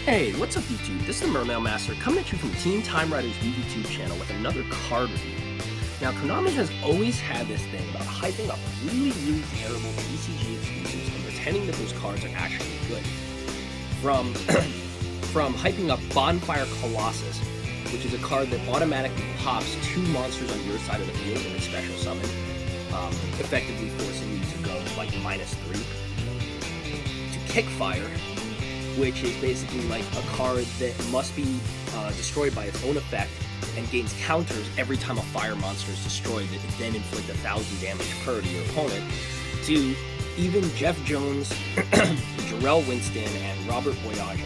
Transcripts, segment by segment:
Hey, what's up YouTube? This is the Mermail Master coming at you from Team Time Riders YouTube channel with another card review. Now, Konami has always had this thing about hyping up really terrible TCG exclusives and pretending that those cards are actually good. From hyping up Bonfire Colossus, which is a card that automatically pops 2 monsters on your side of the field in a special summon, effectively forcing you to go like -3, to Kickfire, which is basically like a card that must be destroyed by its own effect and gains counters every time a fire monster is destroyed that then inflict 1,000 damage per to your opponent, to even Jeff Jones, Jarrell Winston, and Robert Voyage,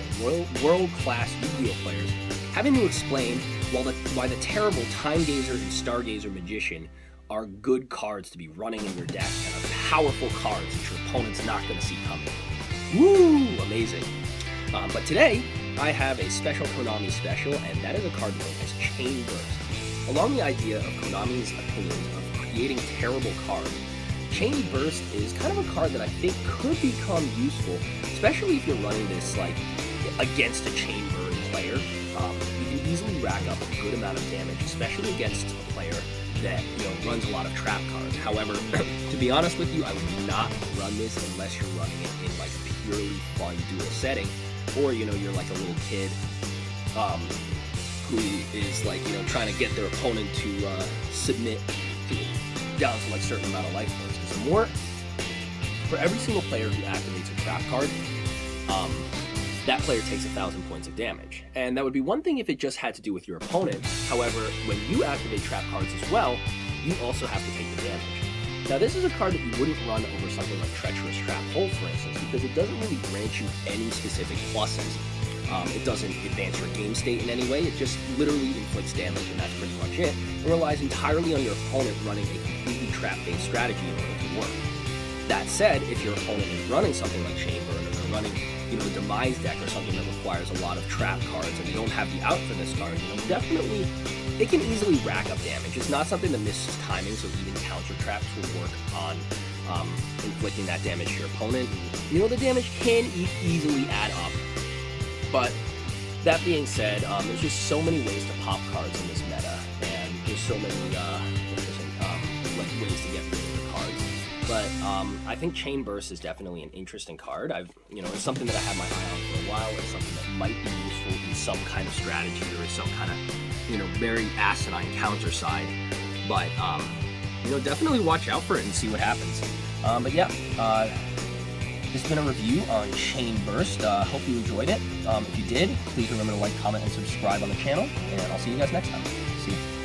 world-class Yu-Gi-Oh players, having to explain why the terrible Time Gazer and Stargazer Magician are good cards to be running in your deck and are powerful cards that your opponent's not going to see coming. Woo! Amazing. But today, I have a special Konami special, and that is a card known as Chain Burst. Along the idea of Konami's opinions of creating terrible cards, Chain Burst is kind of a card that I think could become useful, especially if you're running this like against a Chain Burn player. You can easily rack up a good amount of damage, especially against a player that runs a lot of trap cards. However, to be honest with you, I would not run this unless you're running it in like a purely fun duel setting, or you're like a little kid who is like trying to get their opponent to submit down to like a certain amount of life points. Because for every single player who activates a trap card, that player takes 1,000 points of damage. And that would be one thing if it just had to do with your opponent. However, when you activate trap cards as well, you also have to take the damage. Now, this is a card that you wouldn't run over something like Treacherous Trap Hole, for instance, because it doesn't really grant you any specific pluses. It doesn't advance your game state in any way. It just literally inflicts damage, and that's pretty much it. It relies entirely on your opponent running a completely trap-based strategy in order to work. That said, if your opponent is running something like Chain Burn, or they're running a Demise deck or something that requires a lot of trap cards, and they don't have the out for this card, definitely it can easily rack up damage. It's not something that misses timing, so even counter traps will work on inflicting that damage to your opponent. The damage can easily add up. But that being said, there's just so many ways to pop cards in this meta, and there's so many interesting ways to get rid of the cards. But I think Chain Burst is definitely an interesting card. It's something that I had my eye on for a while. It's something that might be useful in some kind of strategy or in some kind of very asinine counter side. But definitely watch out for it and see what happens. But yeah. This has been a review on Chain Burst. Hope you enjoyed it. If you did, please remember to like, comment, and subscribe on the channel, and I'll see you guys next time. See you.